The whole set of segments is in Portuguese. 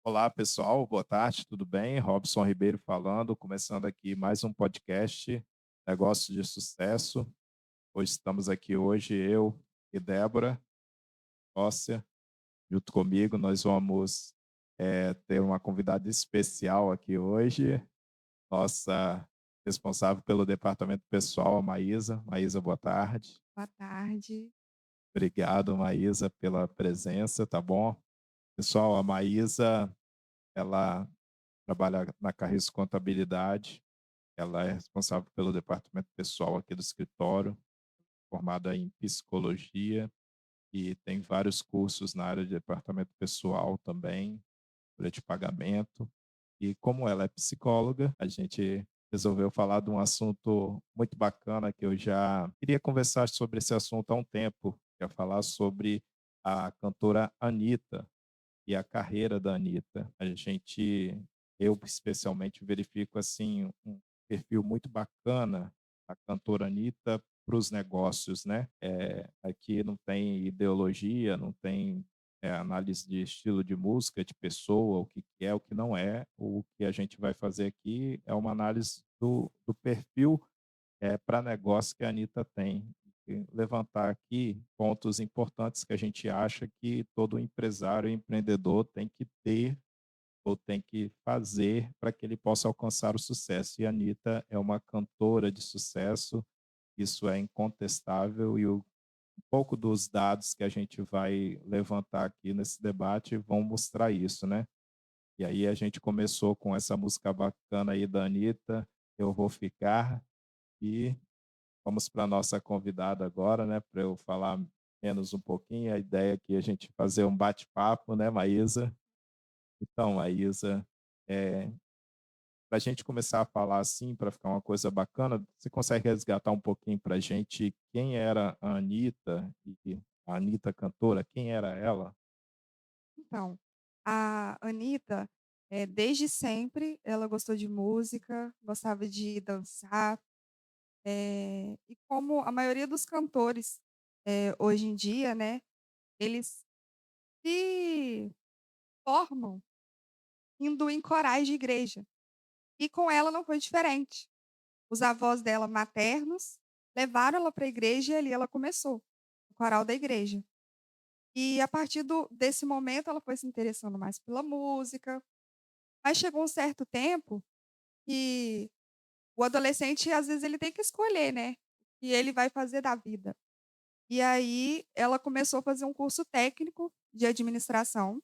Olá, pessoal. Boa tarde, tudo bem? Robson Ribeiro falando, começando aqui mais um podcast Negócio de Sucesso. Hoje estamos aqui hoje, eu e Débora, sócia, junto comigo. Nós vamos ter uma convidada especial aqui hoje, nossa responsável pelo departamento pessoal, a Maísa. Maísa, boa tarde. Boa tarde. Obrigado, Maísa, pela presença, tá bom? Pessoal, a Maísa, ela trabalha na Carris Contabilidade. Ela é responsável pelo departamento pessoal aqui do escritório, formada em psicologia e tem vários cursos na área de departamento pessoal também, folha de pagamento. E como ela é psicóloga, a gente resolveu falar de um assunto muito bacana que eu já queria conversar sobre esse assunto há um tempo, que é falar sobre a cantora Anitta e a carreira da Anitta. Eu especialmente verifico assim um perfil muito bacana da cantora Anitta para os negócios, né? Aqui não tem ideologia, não tem análise de estilo de música, de pessoa, o que é, o que não é. O que a gente vai fazer aqui é uma análise do perfil para negócio que a Anitta tem. E levantar aqui pontos importantes que a gente acha que todo empresário e empreendedor tem que ter ou tem que fazer para que ele possa alcançar o sucesso. E a Anitta é uma cantora de sucesso, isso é incontestável, e um pouco dos dados que a gente vai levantar aqui nesse debate vão mostrar isso, né? E aí a gente começou com essa música bacana aí da Anitta, Eu Vou Ficar, e vamos para a nossa convidada agora, né, para eu falar menos um pouquinho. A ideia aqui é a gente fazer um bate-papo, né, Maísa? Então, Maísa, para a gente começar a falar assim, para ficar uma coisa bacana, você consegue resgatar um pouquinho para a gente quem era a Anitta e a Anitta cantora, quem era ela? Então, a Anitta, desde sempre ela gostou de música, gostava de dançar, e como a maioria dos cantores, hoje em dia, né, eles se formam indo em corais de igreja, e com ela não foi diferente. Os avós dela maternos levaram ela para a igreja e ali ela começou, o coral da igreja. E a partir desse momento ela foi se interessando mais pela música. Mas chegou um certo tempo que o adolescente, às vezes, ele tem que escolher, né, o que ele vai fazer da vida. E aí ela começou a fazer um curso técnico de administração,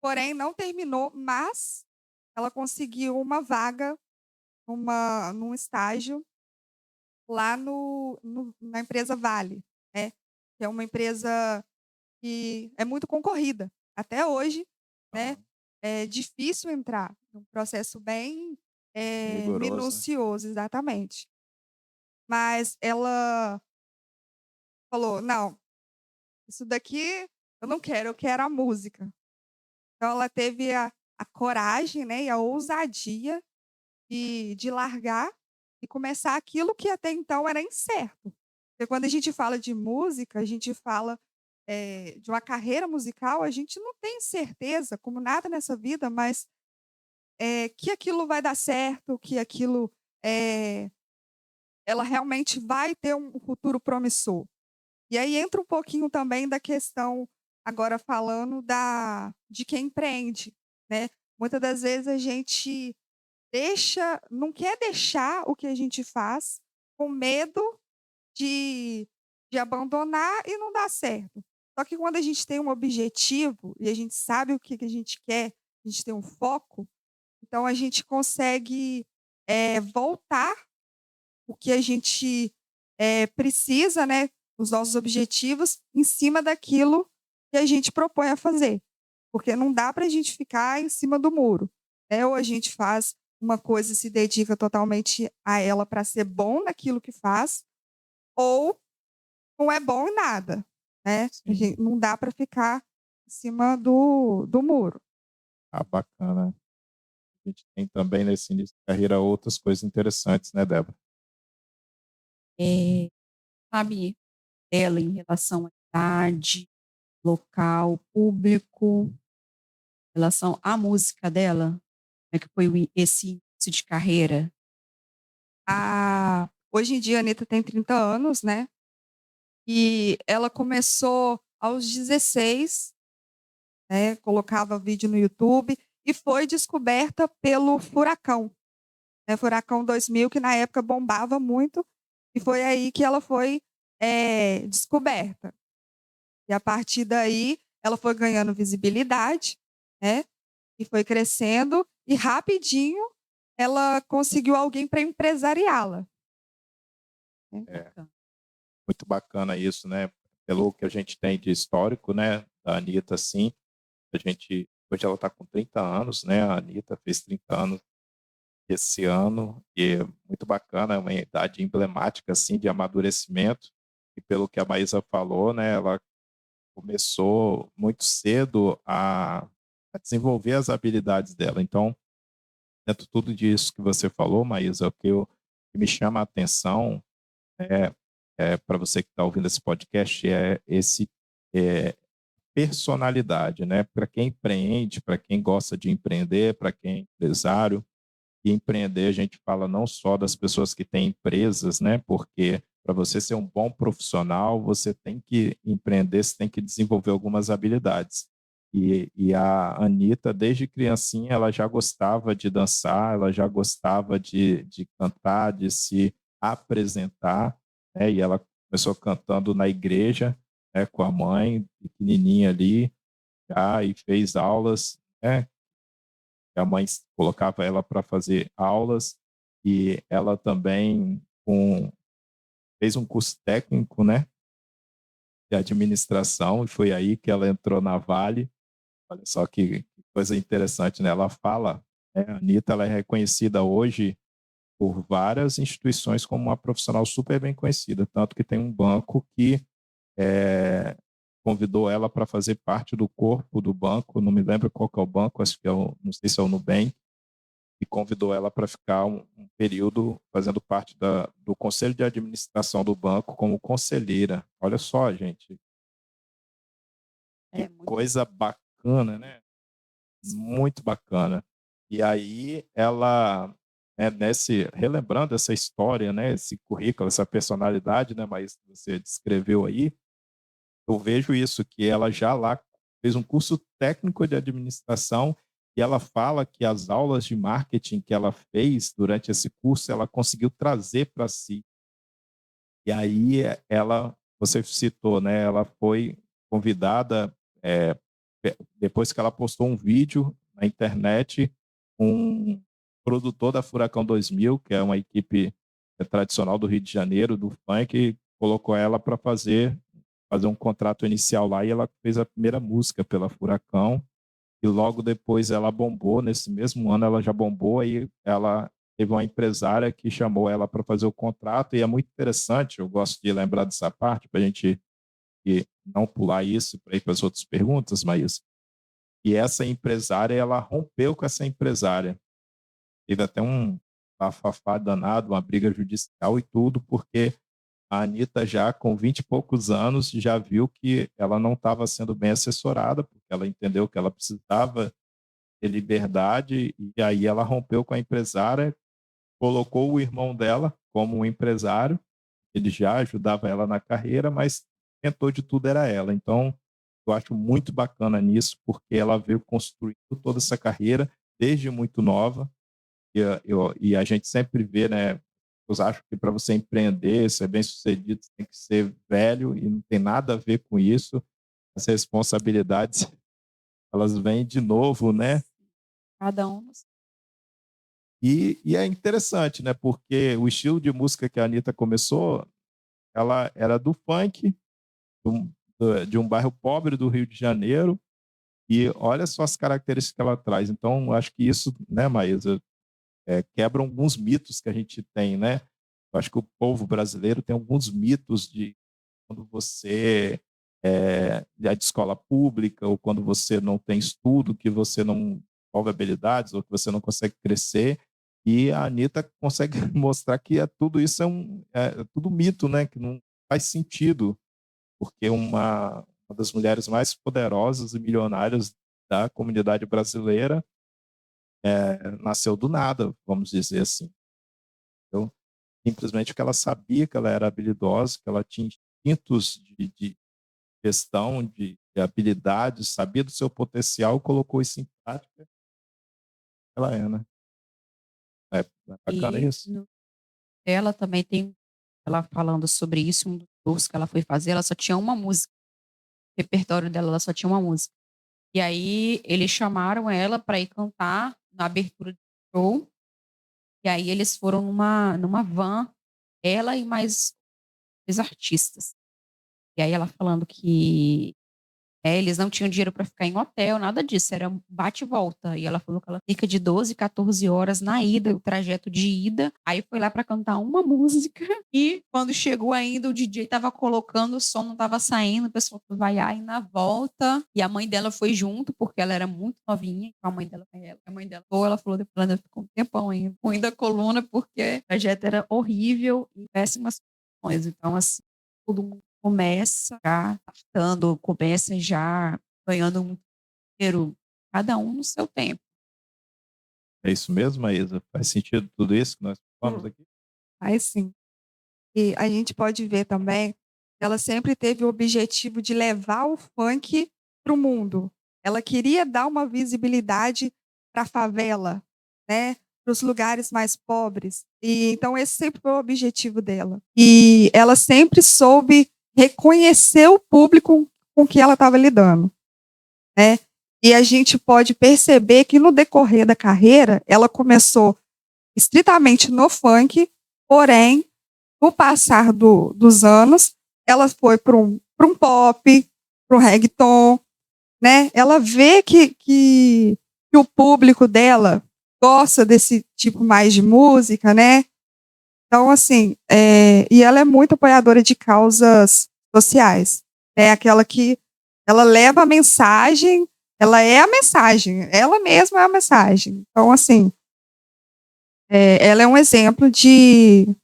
porém não terminou, mas ela conseguiu uma vaga num estágio lá na empresa Vale, né, que é uma empresa que é muito concorrida. Até hoje, né, Aham. é difícil entrar, é um processo bem, Rigoroso, né? minucioso, exatamente. Mas ela falou: "Não, isso daqui eu não quero, eu quero a música". Então ela teve a coragem, né, e a ousadia de largar e começar aquilo que até então era incerto. Porque quando a gente fala de música, a gente fala, de uma carreira musical, a gente não tem certeza, como nada nessa vida, mas, que aquilo vai dar certo, que aquilo, eh, ela realmente vai ter um futuro promissor. E aí entra um pouquinho também da questão, agora falando de quem empreende, né. Muitas das vezes a gente não quer deixar o que a gente faz, com medo de abandonar e não dar certo. Só que quando a gente tem um objetivo e a gente sabe o que que a gente quer, a gente tem um foco, então a gente consegue, voltar o que a gente, precisa, né, os nossos objetivos, em cima daquilo que a gente propõe a fazer. Porque não dá para a gente ficar em cima do muro, né, ou a gente faz uma coisa e se dedica totalmente a ela para ser bom naquilo que faz, ou não é bom em nada, né. Sim. Não dá para ficar em cima do muro. Ah, bacana. A gente tem também nesse início de carreira outras coisas interessantes, né, Débora? Eh, sabe, dela em relação à idade, local, público, relação à música dela? Como é que foi esse início de carreira? Hoje em dia a Anitta tem 30 anos, né, e ela começou aos 16, né, colocava vídeo no YouTube e foi descoberta pelo Furacão, né, Furacão 2000, que na época bombava muito, e foi aí que ela foi, descoberta. E a partir daí, ela foi ganhando visibilidade, né, e foi crescendo, e rapidinho ela conseguiu alguém para empresariá-la, né. É Bacana. muito bacana isso, né? Pelo que a gente tem de histórico, né, da Anitta, assim, a gente hoje ela está com 30 anos, né? A Anitta fez 30 anos esse ano e é muito bacana, é uma idade emblemática, assim, de amadurecimento. E pelo que a Maísa falou, né, ela começou muito cedo a desenvolver as habilidades dela. Então, dentro de tudo disso que você falou, Maísa, o que me chama a atenção é, para você que está ouvindo esse podcast é esse é, personalidade, né? Para quem empreende, para quem gosta de empreender, para quem é empresário, e empreender a gente fala não só das pessoas que têm empresas, né? Porque para você ser um bom profissional, você tem que empreender, você tem que desenvolver algumas habilidades. E a Anitta, desde criancinha, ela já gostava de dançar, ela já gostava de cantar, de se apresentar, né? E ela começou cantando na igreja, né, com a mãe, pequenininha ali, já, e fez aulas, né? A mãe colocava ela para fazer aulas e ela também fez um curso técnico, né, de administração e foi aí que ela entrou na Vale. Olha só que coisa interessante, né? Ela fala, né, a Anitta, ela é reconhecida hoje por várias instituições como uma profissional super bem conhecida, tanto que tem um banco que eh, convidou ela para fazer parte do corpo do banco, não me lembro qual que é o banco, acho que não sei se é o Nubank, e convidou ela para ficar um período fazendo parte do conselho de administração do banco como conselheira. Olha só, gente, que É muito coisa bacana, né? Muito bacana. E aí ela, né, relembrando essa história, né, esse currículo, essa personalidade, né, mas você descreveu aí, eu vejo isso, que ela já lá fez um curso técnico de administração e ela fala que as aulas de marketing que ela fez durante esse curso, ela conseguiu trazer para si. E aí você citou, né, ela foi convidada, depois que ela postou um vídeo na internet, um produtor da Furacão 2000, que é uma equipe tradicional do Rio de Janeiro, do funk, colocou ela para fazer um contrato inicial lá e ela fez a primeira música pela Furacão e logo depois ela bombou, nesse mesmo ano ela já bombou, aí ela teve uma empresária que chamou ela para fazer o contrato e é muito interessante, eu gosto de lembrar dessa parte para a gente não pular isso para ir para as outras perguntas, mas e essa empresária, ela rompeu com essa empresária. Teve até um bafafá danado, uma briga judicial e tudo, porque a Anitta já com 20 e poucos anos já viu que ela não estava sendo bem assessorada, porque ela entendeu que ela precisava ter liberdade e aí ela rompeu com a empresária, colocou o irmão dela como um empresário, ele já ajudava ela na carreira, mas tentou de tudo era ela. Então, eu acho muito bacana nisso, porque ela veio construindo toda essa carreira desde muito nova, e a gente sempre vê, né? Eu acho que para você empreender, ser bem-sucedido, você tem que ser velho e não tem nada a ver com isso. As responsabilidades, elas vêm de novo, né? cada um no seu. E é interessante, né? Porque o estilo de música que a Anitta começou, ela era do funk, de um bairro pobre do Rio de Janeiro, e olha só as características que ela traz. Então, eu acho que isso, né, Maísa, quebra alguns mitos que a gente tem, né? Eu acho que o povo brasileiro tem alguns mitos de quando você é de escola pública ou quando você não tem estudo, que você não desenvolve habilidades ou que você não consegue crescer. E a Anitta consegue mostrar que tudo isso é tudo mito, né? Que não faz sentido, porque uma das mulheres mais poderosas e milionárias da comunidade brasileira, nasceu do nada, vamos dizer assim. Então, simplesmente porque ela sabia que ela era habilidosa, que ela tinha instintos de gestão, de habilidades, sabia do seu potencial, colocou isso em prática, ela é, né? É bacana E isso. ela também tem ela falando sobre isso, um dos shows que ela foi fazer, ela só tinha uma música, o repertório dela, ela só tinha uma música. E aí eles chamaram ela para ir cantar na abertura do show, e aí eles foram numa van, ela e mais 2 artistas. E aí ela falando que eles não tinham dinheiro para ficar em hotel, nada disso, era um bate e volta. E ela falou que ela fica de 12, 14 horas na ida, o trajeto de ida. Aí foi lá para cantar uma música e quando chegou ainda o DJ estava colocando, o som não estava saindo, o pessoal foi vaiar e na volta. E a mãe dela foi junto, porque ela era muito novinha, então a mãe dela foi ela. A mãe dela foi, ela falou depois, ela ficou um tempão ainda, ruim da coluna, porque o trajeto era horrível e péssimas condições. Então, assim, todo mundo começa já gastando, começa já ganhando muito dinheiro, cada um no seu tempo. É isso mesmo, Maísa? Faz sentido tudo isso que nós falamos Hum. aqui? Aí sim. E a gente pode ver também, ela sempre teve o objetivo de levar o funk para o mundo. Ela queria dar uma visibilidade para a favela, né? Para os lugares mais pobres. E então esse sempre foi o objetivo dela. E ela sempre soube reconhecer o público com que ela estava lidando, né? E a gente pode perceber que no decorrer da carreira, ela começou estritamente no funk, porém, no passar dos anos, ela foi para um pop, para um reggaeton, né? Ela vê que o público dela gosta desse tipo mais de música, né? Então, assim, e ela é muito apoiadora de causas sociais. É aquela que ela leva a mensagem, ela é a mensagem, ela mesma é a mensagem. Então, assim, ela é um exemplo de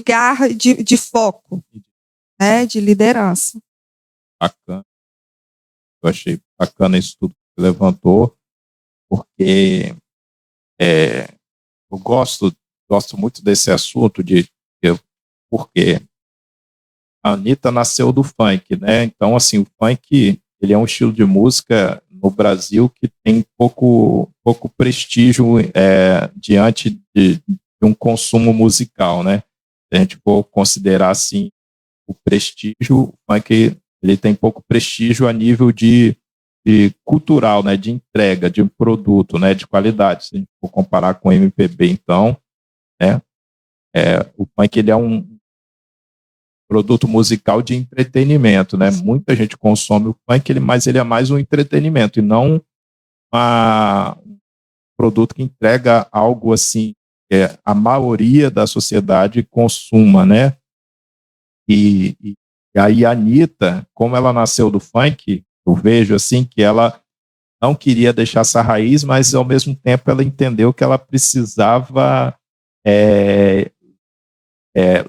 garra, de foco, né, de liderança. Bacana. Eu achei bacana isso tudo que você levantou, porque eu gosto muito desse assunto porque a Anitta nasceu do funk, né? Então, assim, o funk, ele é um estilo de música no Brasil que tem pouco prestígio diante de um consumo musical, né? Se a gente for considerar, assim, o prestígio, o funk, ele tem pouco prestígio a nível de cultural, né? De entrega, de um produto, né? De qualidade. Se a gente for comparar com o MPB, então, né? O funk, ele é um produto musical de entretenimento, né? Muita gente consome o funk, mas ele é mais um entretenimento e não um produto que entrega algo assim que a maioria da sociedade consuma, né? E aí a Anitta, como ela nasceu do funk, eu vejo assim que ela não queria deixar essa raiz, mas ao mesmo tempo ela entendeu que ela precisava é, é,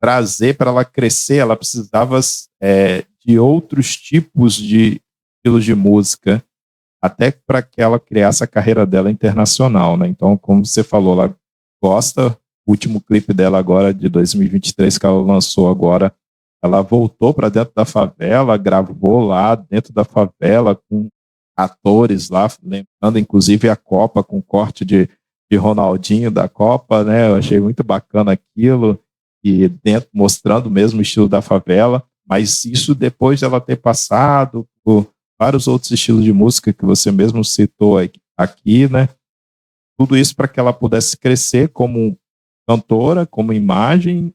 trazer para ela crescer, ela precisava de outros tipos de estilos de música, até para que ela criasse a carreira dela internacional, né? Então, como você falou, ela gosta, o último clipe dela agora, de 2023, que ela lançou agora, ela voltou para dentro da favela, gravou lá dentro da favela com atores lá, lembrando inclusive a Copa, com corte de Ronaldinho da Copa, né? Eu achei muito bacana aquilo, e dentro mostrando mesmo o estilo da favela, mas isso depois dela ter passado por vários outros estilos de música que você mesmo citou aqui, né? Tudo isso para que ela pudesse crescer como cantora, como imagem,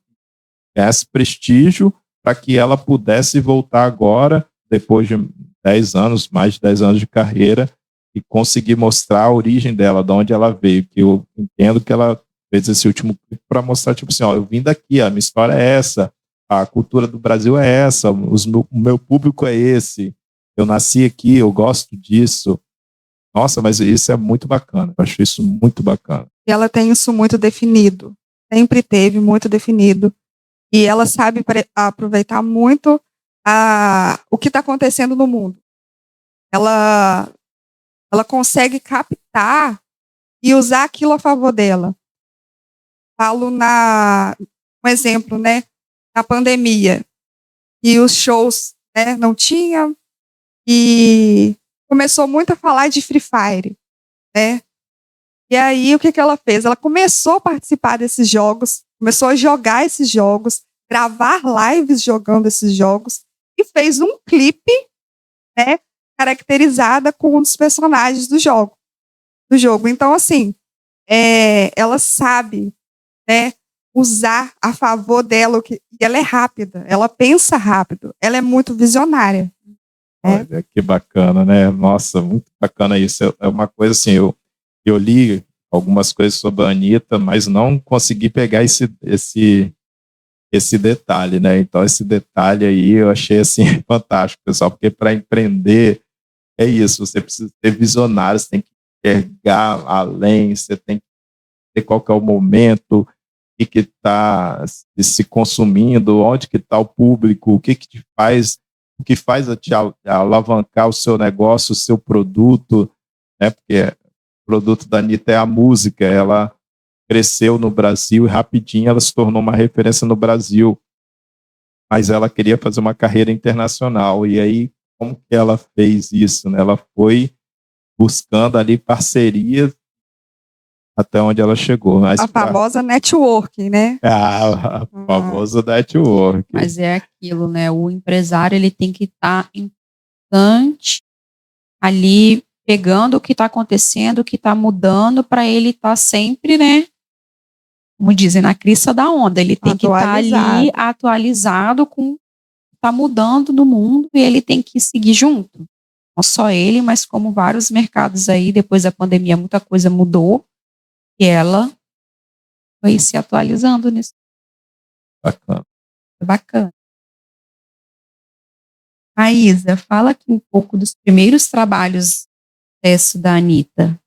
esse prestígio, para que ela pudesse voltar agora, depois de 10 anos, mais de 10 anos de carreira, e conseguir mostrar a origem dela, de onde ela veio, que eu entendo que ela fez esse último clipe para mostrar, tipo assim, ó, eu vim daqui, a minha história é essa, a cultura do Brasil é essa, o meu público é esse, eu nasci aqui, eu gosto disso. Nossa, mas isso é muito bacana, eu acho isso muito bacana. E ela tem isso muito definido, sempre teve muito definido. E ela sabe aproveitar muito o que está acontecendo no mundo. ela, ela consegue captar e usar aquilo a favor dela. Falo um exemplo, né? Na pandemia, e os shows, né, não tinham, e começou muito a falar de Free Fire, né? E aí, o que ela fez? Ela começou a participar desses jogos, começou a jogar esses jogos, gravar lives jogando esses jogos, e fez um clipe, né, caracterizada com um dos personagens do jogo. Então, assim, ela sabe, né, usar a favor dela, e ela é rápida, ela pensa rápido, ela é muito visionária. Olha, que bacana, né? Nossa, muito bacana isso. É uma coisa assim, eu li algumas coisas sobre a Anitta, mas não consegui pegar esse detalhe, né? Então, esse detalhe aí eu achei assim fantástico, pessoal, porque para empreender é isso, você precisa ser visionário, você tem que enxergar além, você tem que ver qual que é o momento, o que está se consumindo, onde que está o público, o que te faz, o que faz te alavancar o seu negócio, o seu produto, né? Porque o produto da Anitta é a música, ela cresceu no Brasil e rapidinho ela se tornou uma referência no Brasil, mas ela queria fazer uma carreira internacional, e aí como que ela fez isso, né? Ela foi buscando ali parcerias até onde ela chegou. Mas A famosa networking, né? A famosa network. Mas é aquilo, né? O empresário ele tem que estar constante ali pegando o que está acontecendo, o que está mudando, para ele estar sempre, né? Como dizem, na crista da onda. Ele tem que estar ali atualizado com o que está mudando no mundo e ele tem que seguir junto. Não só ele, mas como vários mercados aí, depois da pandemia, muita coisa mudou e ela foi se atualizando nisso. Bacana. Bacana. Maísa, fala aqui um pouco dos primeiros trabalhos da Anitta.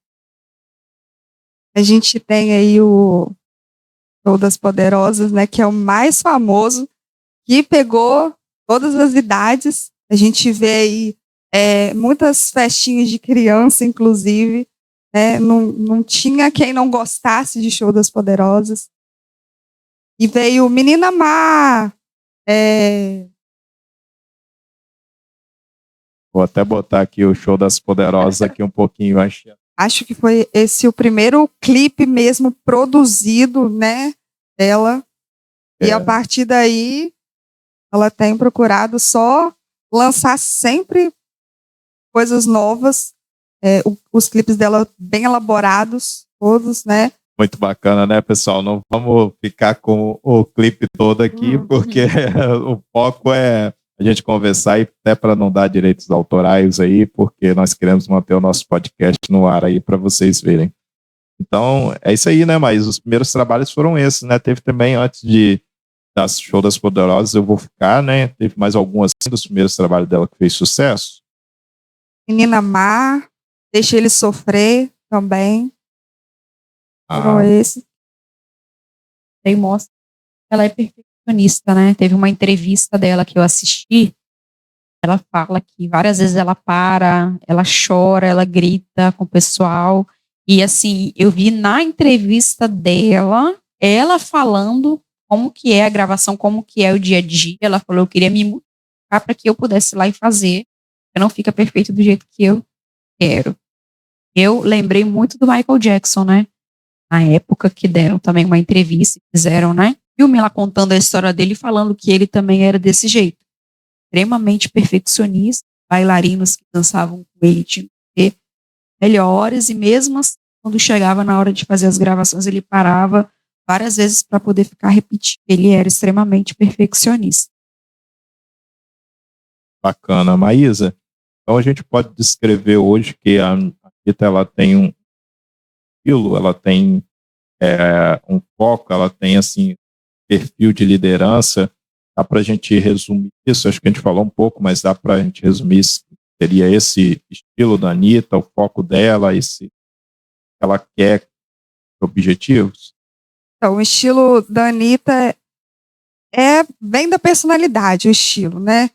A gente tem aí o Show das Poderosas, né, que é o mais famoso, que pegou todas as idades. A gente vê aí muitas festinhas de criança, inclusive, né, não tinha quem não gostasse de Show das Poderosas. E veio Menina Má. Vou até botar aqui o Show das Poderosas aqui um pouquinho. Acho que foi esse o primeiro clipe mesmo produzido, né, dela. E a partir daí, ela tem procurado só lançar sempre coisas novas. Os clipes dela bem elaborados, todos, né? Muito bacana, né, pessoal? Não vamos ficar com o clipe todo aqui, porque o foco é a gente conversar, e até para não dar direitos autorais aí, porque nós queremos manter o nosso podcast no ar aí para vocês verem. Então, é isso aí, né, mas os primeiros trabalhos foram esses, né? Teve também, antes das Show das Poderosas, Eu Vou Ficar, né? Teve mais algumas assim, dos primeiros trabalhos dela que fez sucesso. Menina Má, Deixa Ele Sofrer também. Esse. Aí mostra que ela é perfeccionista, né? Teve uma entrevista dela que eu assisti, ela fala que várias vezes ela para, ela chora, ela grita com o pessoal, e assim, eu vi na entrevista dela, ela falando como que é a gravação, como que é o dia a dia. Ela falou, eu queria me mudar para que eu pudesse ir lá e fazer, porque não fica perfeito do jeito que eu quero. Eu lembrei muito do Michael Jackson, né? Na época que deram também uma entrevista, fizeram, né? Filme ela contando a história dele, falando que ele também era desse jeito. Extremamente perfeccionista, bailarinos que dançavam com ele tinham que ser melhores, e mesmo assim, quando chegava na hora de fazer as gravações, ele parava várias vezes para poder ficar repetindo. Ele era extremamente perfeccionista. Bacana, Maísa. Então a gente pode descrever hoje que a Anitta, ela tem um estilo, ela tem um foco, ela tem assim perfil de liderança. Dá para a gente resumir isso? Acho que a gente falou um pouco, mas dá para a gente resumir isso. Seria esse estilo da Anitta, o foco dela, ela quer objetivos? Então, o estilo da Anitta vem da personalidade, o estilo, né?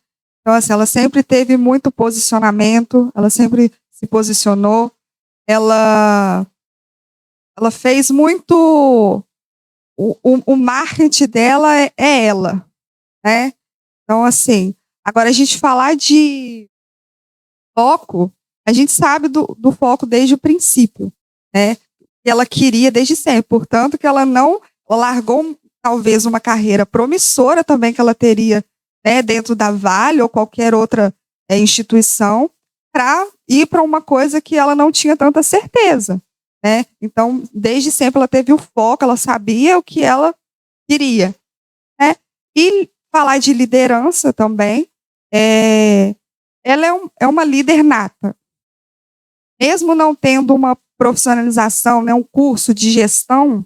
Então, assim, ela sempre teve muito posicionamento, ela sempre se posicionou, ela fez muito. O marketing dela é ela, né? Então, assim, agora a gente falar de foco, a gente sabe do foco desde o princípio, né? Ela queria desde sempre, portanto, que ela não largou talvez uma carreira promissora também que ela teria, né, dentro da Vale ou qualquer outra instituição, para ir para uma coisa que ela não tinha tanta certeza, né? Então, desde sempre ela teve o foco, ela sabia o que ela queria, né? E falar de liderança também, ela é uma líder nata. Mesmo não tendo uma profissionalização, né, um curso de gestão,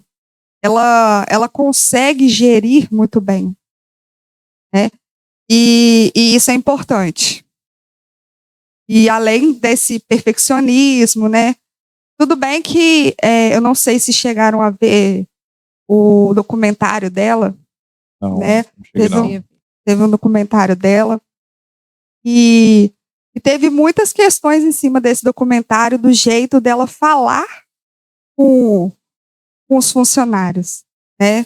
ela consegue gerir muito bem, né? E isso é importante. E além desse perfeccionismo, né? Tudo bem que eu não sei se chegaram a ver o documentário dela, Não, né? não cheguei não. Teve um documentário dela e teve muitas questões em cima desse documentário, do jeito dela falar com os funcionários, né?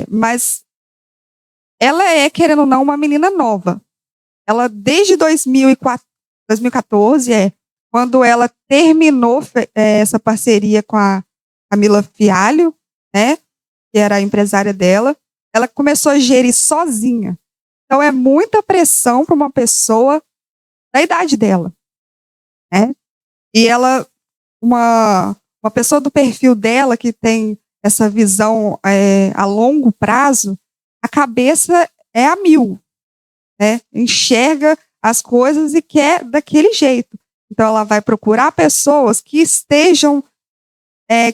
Mas ela é, querendo ou não, uma menina nova. Ela, desde 2014, quando ela terminou essa parceria com a Camila Fialho, né, que era a empresária dela, ela começou a gerir sozinha. Então, é muita pressão para uma pessoa da idade dela, né? E ela, uma pessoa do perfil dela, que tem essa visão a longo prazo, a cabeça é a mil, né? Enxerga as coisas e quer daquele jeito. Então, ela vai procurar pessoas que estejam,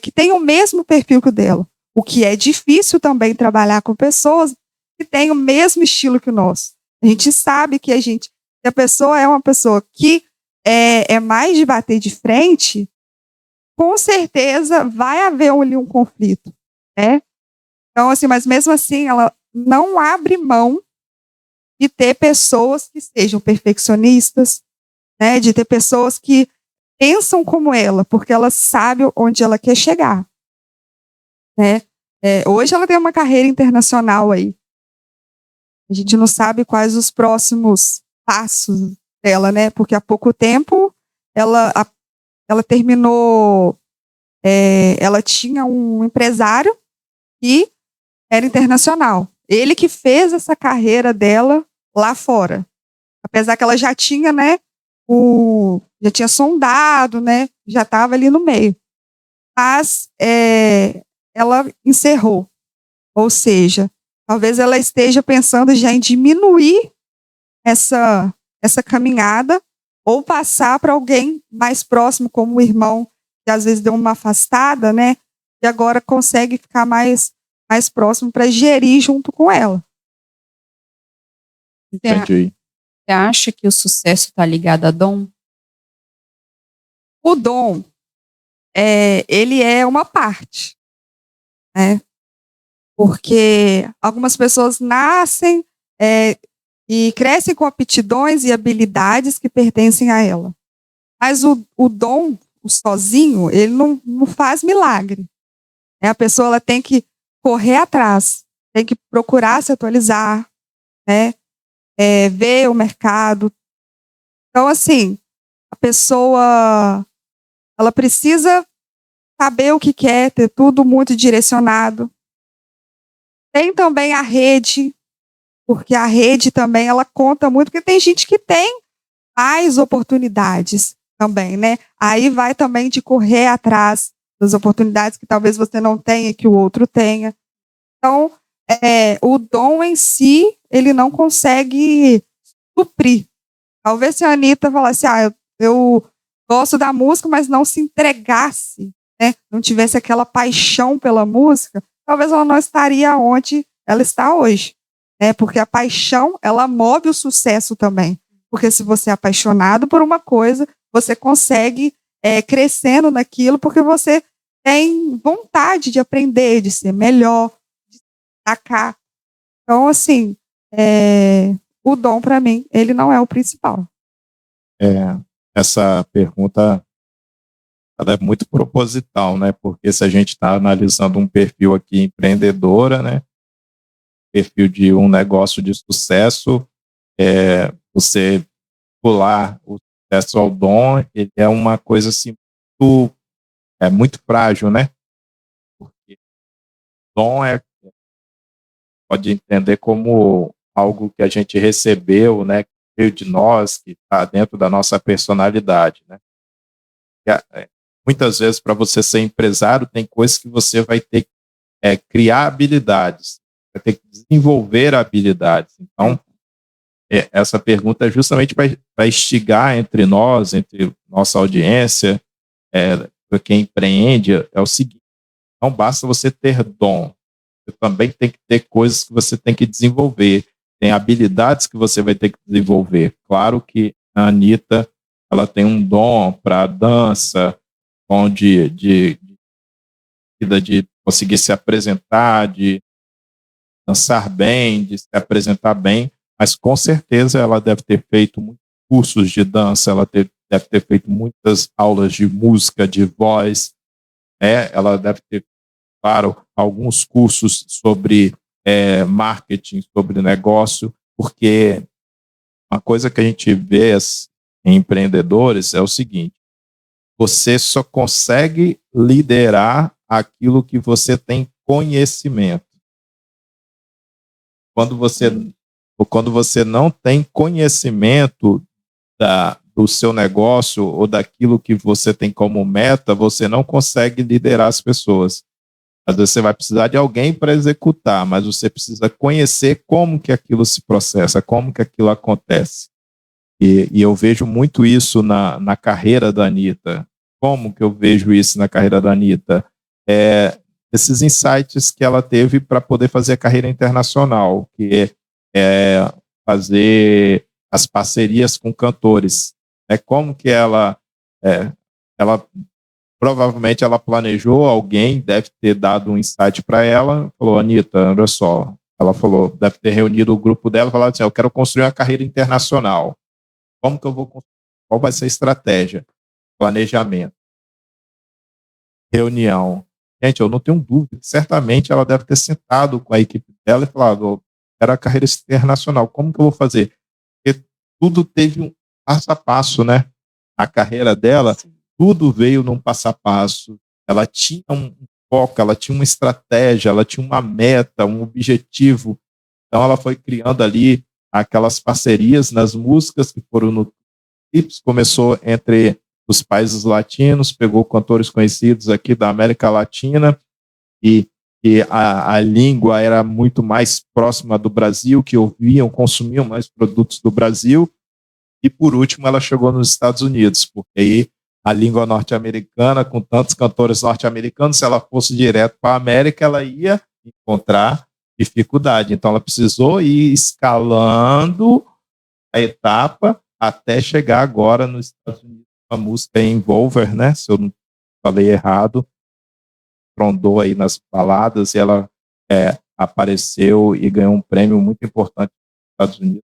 que tenham o mesmo perfil que o dela. O que é difícil também trabalhar com pessoas que têm o mesmo estilo que o nosso. A gente sabe que se a pessoa é uma pessoa que é mais de bater de frente, com certeza vai haver ali um conflito, né? Então, assim, mas mesmo assim, ela não abre mão de ter pessoas que sejam perfeccionistas, né? De ter pessoas que pensam como ela, porque ela sabe onde ela quer chegar, né? Hoje ela tem uma carreira internacional aí. A gente não sabe quais os próximos passos dela, né? Porque há pouco tempo ela terminou, ela tinha um empresário que era internacional. Ele que fez essa carreira dela lá fora. Apesar que ela já tinha, né, já tinha sondado, né, já estava ali no meio. Mas ela encerrou. Ou seja, talvez ela esteja pensando já em diminuir essa caminhada ou passar para alguém mais próximo, como o irmão, que às vezes deu uma afastada, né, e agora consegue ficar mais próximo para gerir junto com ela. Entendi. Você acha que o sucesso está ligado a dom? O dom, ele é uma parte, né? Porque algumas pessoas nascem e crescem com aptidões e habilidades que pertencem a ela. Mas o dom, o sozinho, ele não faz milagre. A pessoa ela tem que correr atrás, tem que procurar se atualizar, né? Ver o mercado. Então, assim, a pessoa ela precisa saber o que quer, ter tudo muito direcionado. Tem também a rede, porque a rede também ela conta muito, porque tem gente que tem mais oportunidades também, né? Aí vai também de correr atrás das oportunidades que talvez você não tenha, que o outro tenha. Então, o dom em si, ele não consegue suprir. Talvez se a Anitta falasse, eu gosto da música, mas não se entregasse, né? Não tivesse aquela paixão pela música, talvez ela não estaria onde ela está hoje, né? Porque a paixão, ela move o sucesso também. Porque se você é apaixonado por uma coisa, você consegue crescendo naquilo, porque você tem vontade de aprender, de ser melhor, de destacar. Então, assim, o dom, para mim, ele não é o principal. Essa pergunta ela é muito proposital, né? Porque se a gente está analisando um perfil aqui empreendedora, né? Perfil de um negócio de sucesso, você pular o sucesso ao dom, ele é uma coisa assim muito frágil, né? Porque dom pode entender como algo que a gente recebeu, né? Que veio de nós, que está dentro da nossa personalidade, né? Muitas vezes, para você ser empresário, tem coisas que você vai ter que criar habilidades, vai ter que desenvolver habilidades. Então, essa pergunta é justamente para instigar entre nós, entre nossa audiência, para quem empreende, é o seguinte: não basta você ter dom, você também tem que ter coisas que você tem que desenvolver, tem habilidades que você vai ter que desenvolver. Claro que a Anitta, ela tem um dom para dança, dom de conseguir se apresentar, de dançar bem, de se apresentar bem, mas com certeza ela deve ter feito muitos cursos de dança, ela deve ter feito muitas aulas de música, de voz, né? Ela deve ter, claro, alguns cursos sobre marketing, sobre negócio, porque uma coisa que a gente vê em empreendedores é o seguinte: você só consegue liderar aquilo que você tem conhecimento. Quando você não tem conhecimento do seu negócio ou daquilo que você tem como meta, você não consegue liderar as pessoas. Às vezes você vai precisar de alguém para executar, mas você precisa conhecer como que aquilo se processa, como que aquilo acontece. E eu vejo muito isso na carreira da Anitta. Como que eu vejo isso na carreira da Anitta? Esses insights que ela teve para poder fazer a carreira internacional, que é fazer as parcerias com cantores. Como que ela provavelmente ela planejou, alguém deve ter dado um insight para ela, falou: Anitta, olha só, ela falou, deve ter reunido o grupo dela e falado assim: eu quero construir uma carreira internacional. Como que eu vou construir? Qual vai ser a estratégia? Planejamento. Reunião. Gente, eu não tenho dúvida, certamente ela deve ter sentado com a equipe dela e falado: era a carreira internacional, como que eu vou fazer? Porque tudo teve um passo a passo, né? A carreira dela, tudo veio num passo a passo. Ela tinha um foco, ela tinha uma estratégia, ela tinha uma meta, um objetivo. Então ela foi criando ali aquelas parcerias nas músicas que foram no clipes, começou entre os países latinos, pegou cantores conhecidos aqui da América Latina e a língua era muito mais próxima do Brasil, que ouviam, consumiam mais produtos do Brasil. E, por último, ela chegou nos Estados Unidos, porque aí a língua norte-americana, com tantos cantores norte-americanos, se ela fosse direto para a América, ela ia encontrar dificuldade. Então, ela precisou ir escalando a etapa até chegar agora nos Estados Unidos, a música Envolver, né? Se eu não falei errado, trondou aí nas baladas e ela apareceu e ganhou um prêmio muito importante nos Estados Unidos.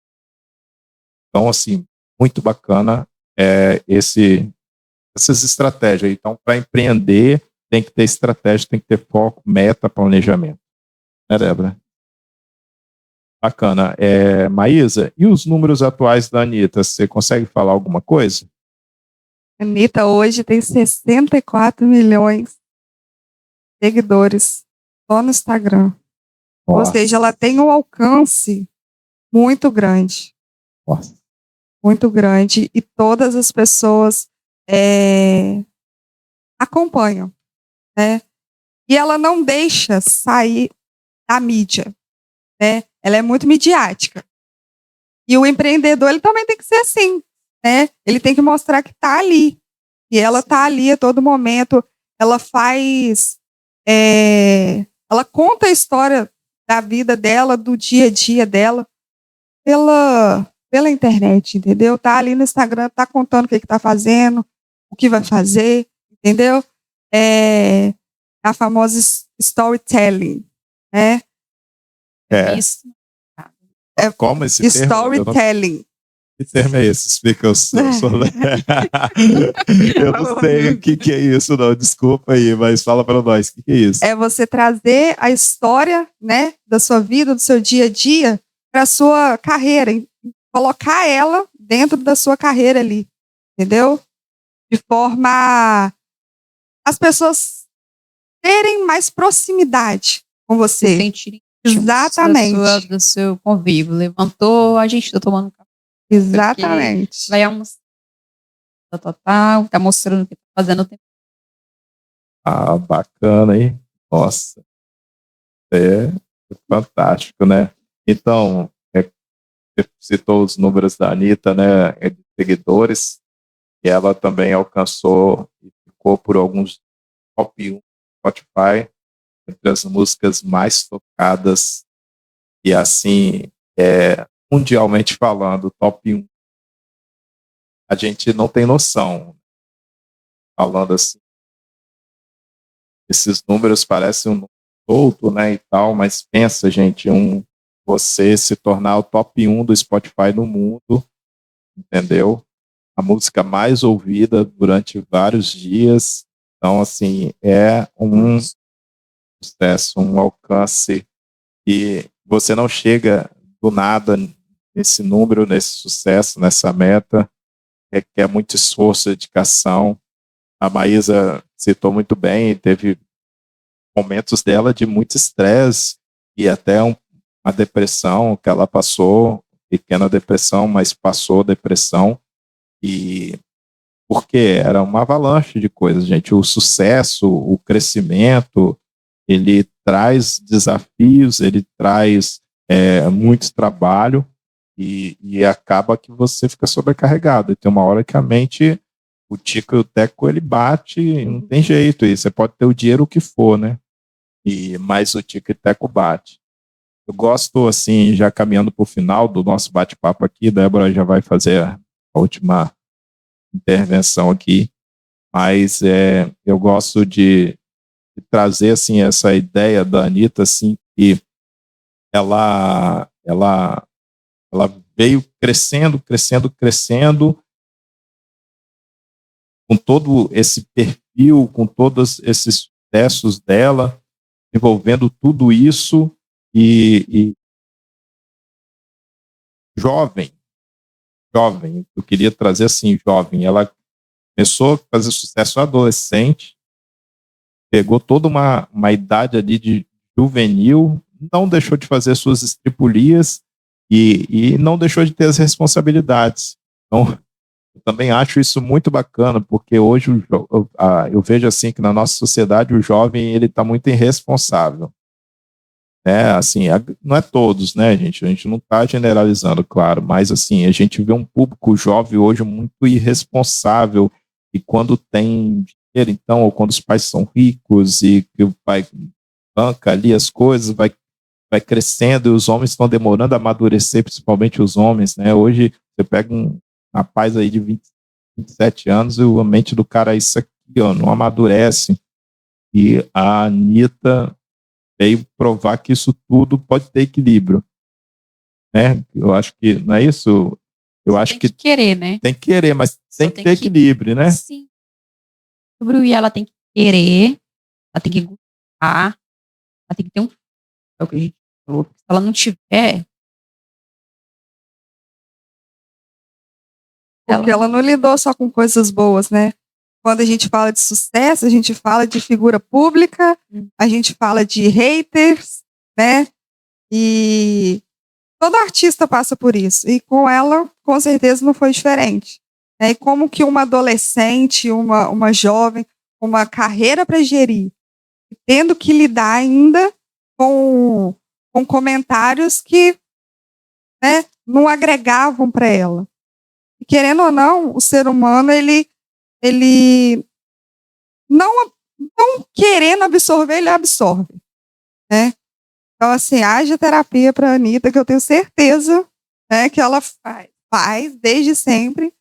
Então, assim, muito bacana essas estratégias. Então, para empreender, tem que ter estratégia, tem que ter foco, meta, planejamento. Né, Débora? Bacana. Maísa, e os números atuais da Anitta? Você consegue falar alguma coisa? A Anitta hoje tem 64 milhões de seguidores só no Instagram. Nossa. Ou seja, ela tem um alcance muito grande. Nossa. Muito grande. E todas as pessoas acompanham. Né? E ela não deixa sair da mídia. Né? Ela é muito midiática. E o empreendedor, ele também tem que ser assim. Né? Ele tem que mostrar que está ali. E ela está ali a todo momento. Ela faz... ela conta a história da vida dela, do dia a dia dela, pela internet, entendeu? Tá ali no Instagram, tá contando o que tá fazendo, o que vai fazer, entendeu? A famosa storytelling, né? Isso. É Como esse termo? storytelling. Que termo é esse? Explica eu sou eu não sei o que é isso, não. Desculpa aí, mas fala para nós, o que é isso? É você trazer a história, né, da sua vida, do seu dia a dia, para a sua carreira, colocar ela dentro da sua carreira ali, entendeu? De forma a as pessoas terem mais proximidade com Se você. sentirem íntimos Exatamente. do seu convívio. Levantou, a gente tá tomando café, Exatamente. vai almoçar, tá mostrando o que tá fazendo o tempo. Ah, bacana, hein? Nossa, é fantástico, né? Então, você citou os números da Anitta, né, de seguidores, e ela também alcançou e ficou por alguns top 1 Spotify, entre as músicas mais tocadas, e assim, mundialmente falando, top 1. A gente não tem noção, falando assim, esses números parecem um número solto, né, e tal, mas pensa, gente, você se tornar o top 1 do Spotify no mundo, entendeu? A música mais ouvida durante vários dias. Então, assim, é um sucesso, um alcance, e você não chega do nada nesse número, nesse sucesso, nessa meta. Requer muito esforço, dedicação. A Maísa citou muito bem, teve momentos dela de muito estresse e até uma depressão que ela passou, pequena depressão, mas passou depressão, e porque era uma avalanche de coisas, gente. O sucesso, o crescimento, ele traz desafios, ele traz muito trabalho, e acaba que você fica sobrecarregado. E tem uma hora que a mente, o tico e o teco, ele bate, e não tem jeito. E você pode ter o dinheiro que for, né? Mas o tico e teco bate. Eu gosto, assim, já caminhando para o final do nosso bate-papo aqui, Débora já vai fazer a última intervenção aqui, mas eu gosto de trazer, assim, essa ideia da Anitta, assim, que ela veio crescendo, crescendo, crescendo, com todo esse perfil, com todos esses sucessos dela, envolvendo tudo isso, e jovem, eu queria trazer assim, jovem, ela começou a fazer sucesso adolescente, pegou toda uma idade ali de juvenil, não deixou de fazer suas estripulias, e não deixou de ter as responsabilidades. Então, eu também acho isso muito bacana, porque hoje eu vejo assim que na nossa sociedade o jovem ele está muito irresponsável, né? Assim, não é todos, né, gente? A gente não está generalizando, claro, mas assim a gente vê um público jovem hoje muito irresponsável, e quando tem dinheiro, então, ou quando os pais são ricos e que o pai banca ali as coisas, vai crescendo, e os homens estão demorando a amadurecer, principalmente os homens, né? Hoje você pega um rapaz aí de 27 anos, e a mente do cara é isso aqui, ó, não amadurece. E a Anitta veio provar que isso tudo pode ter equilíbrio, né? Eu acho que, não é isso? Eu acho que querer, né? tem que querer, mas tem que ter equilíbrio, né? Sim. Sobre ela tem que querer, ela tem que gostar, ela tem que ter é o que a gente falou. Se ela não tiver, Porque ela não lidou só com coisas boas, né? Quando a gente fala de sucesso, a gente fala de figura pública, a gente fala de haters, né? E todo artista passa por isso. E com ela, com certeza, não foi diferente. Né? E como que uma adolescente, uma jovem, uma carreira para gerir, tendo que lidar ainda com comentários que, né, não agregavam para ela. E, querendo ou não, o ser humano, ele não querendo absorver, ele absorve, né? Então, assim, haja terapia para a Anitta, que eu tenho certeza, né, que ela faz desde sempre.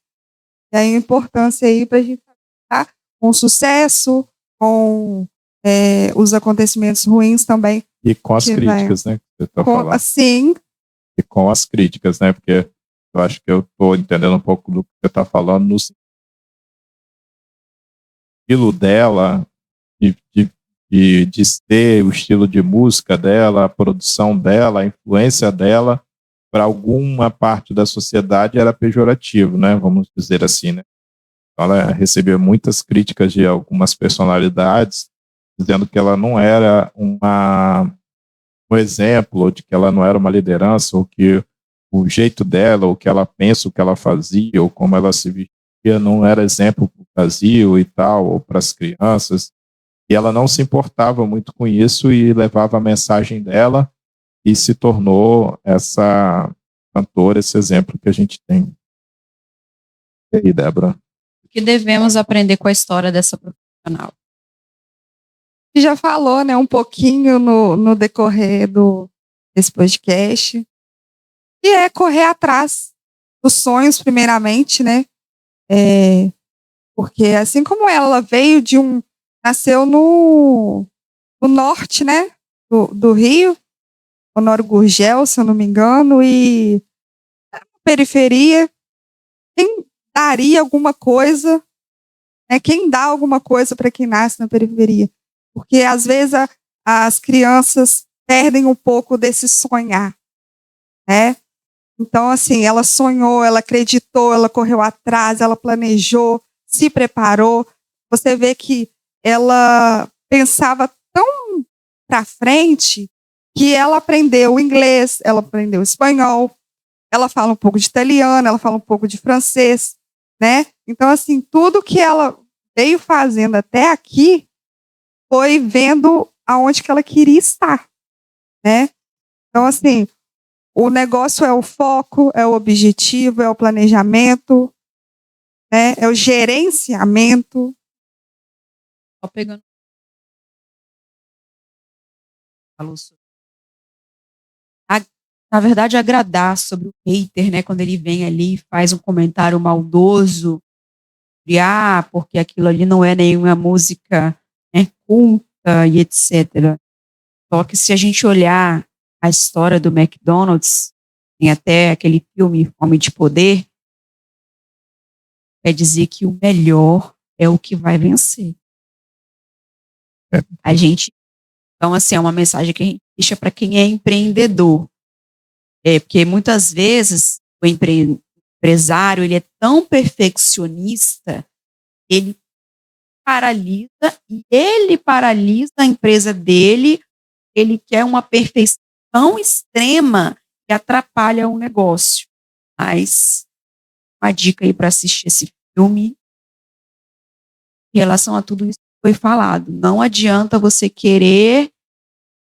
E a importância aí para a gente estar com sucesso, com os acontecimentos ruins também. E com as críticas, né? Que você tá falando. Assim, e com as críticas, né? Porque eu acho que eu estou entendendo um pouco do que você está falando no estilo dela, de, de, de ser o estilo de música dela, a produção dela, a influência dela, para alguma parte da sociedade era pejorativo, né? Vamos dizer assim, né? Ela recebeu muitas críticas de algumas personalidades, dizendo que ela não era um exemplo, de que ela não era uma liderança, ou que o jeito dela, o que ela pensa, o que ela fazia, ou como ela se vestia, não era exemplo para o Brasil e tal, ou para as crianças. E ela não se importava muito com isso e levava a mensagem dela e se tornou essa cantora, esse exemplo que a gente tem. E aí, Débora? O que devemos aprender com a história dessa profissional? Já falou, né, um pouquinho no decorrer desse podcast, e é correr atrás dos sonhos, primeiramente, né? Porque assim como ela veio nasceu no norte, né, do Rio, Honório Gurgel, se eu não me engano, e periferia, quem daria alguma coisa, né? Quem dá alguma coisa para quem nasce na periferia? Porque às vezes as crianças perdem um pouco desse sonhar, né? Então, assim, ela sonhou, ela acreditou, ela correu atrás, ela planejou, se preparou. Você vê que ela pensava tão para frente que ela aprendeu inglês, ela aprendeu espanhol, ela fala um pouco de italiano, ela fala um pouco de francês, né? Então, assim, tudo que ela veio fazendo até aqui foi vendo aonde que ela queria estar, né? Então, assim, o negócio é o foco, é o objetivo, é o planejamento, né? É o gerenciamento. Só pegando. Falou sobre. Na verdade, agradar sobre o hater, né? Quando ele vem ali e faz um comentário maldoso, de porque aquilo ali não é nenhuma música, né, culta e etc. Só que se a gente olhar a história do McDonald's, tem até aquele filme Fome de Poder, quer dizer que o melhor é o que vai vencer. A gente, então, assim, é uma mensagem que a gente deixa para quem é empreendedor. Porque muitas vezes o empresário ele é tão perfeccionista, ele paralisa a empresa dele, ele quer uma perfeição extrema que atrapalha o negócio. Mas uma dica aí para assistir esse filme em relação a tudo isso que foi falado. Não adianta você querer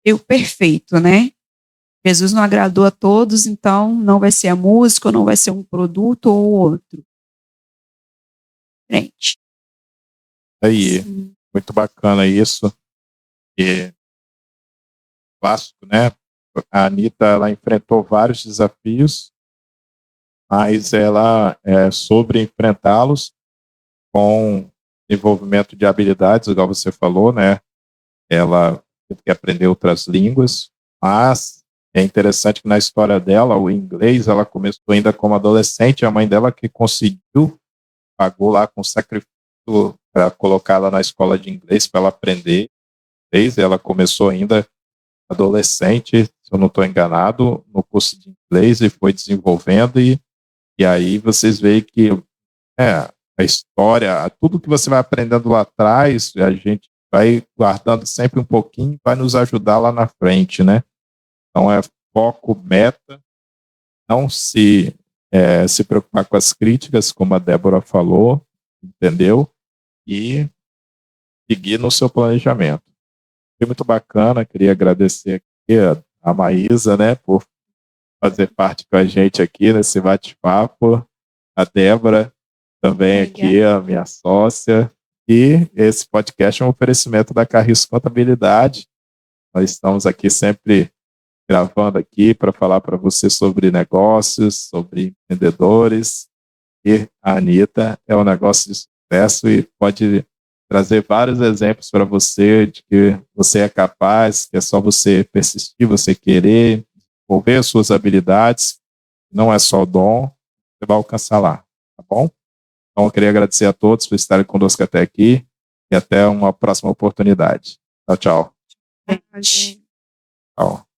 ter o perfeito, né? Jesus não agradou a todos, então não vai ser a música, ou não vai ser um produto ou outro. Frente. Aí, muito bacana isso. E clássico, né? A Anitta, ela enfrentou vários desafios, mas ela soube enfrentá-los com desenvolvimento de habilidades, igual você falou, né? Ela teve que aprender outras línguas, mas é interessante que na história dela, o inglês, ela começou ainda como adolescente, a mãe dela que conseguiu, pagou lá com sacrifício para colocar ela na escola de inglês para ela aprender inglês. Ela começou ainda adolescente, se eu não estou enganado, no curso de inglês e foi desenvolvendo e aí vocês veem que a história, tudo que você vai aprendendo lá atrás, a gente vai guardando sempre um pouquinho, vai nos ajudar lá na frente, né? Então é foco, meta, não se preocupar com as críticas, como a Débora falou, entendeu? E seguir no seu planejamento. Foi muito bacana, queria agradecer aqui a Maísa, né, por fazer parte com a gente aqui nesse bate-papo, a Débora também aqui, a minha sócia, e esse podcast é um oferecimento da Carris Contabilidade. Nós estamos aqui sempre gravando aqui para falar para você sobre negócios, sobre empreendedores, e a Anitta é um negócio de sucesso e pode trazer vários exemplos para você de que você é capaz, que é só você persistir, você querer, desenvolver as suas habilidades, não é só o dom, você vai alcançar lá, tá bom? Então, eu queria agradecer a todos por estarem conosco até aqui e até uma próxima oportunidade. Tchau, tchau. Gente. Tchau.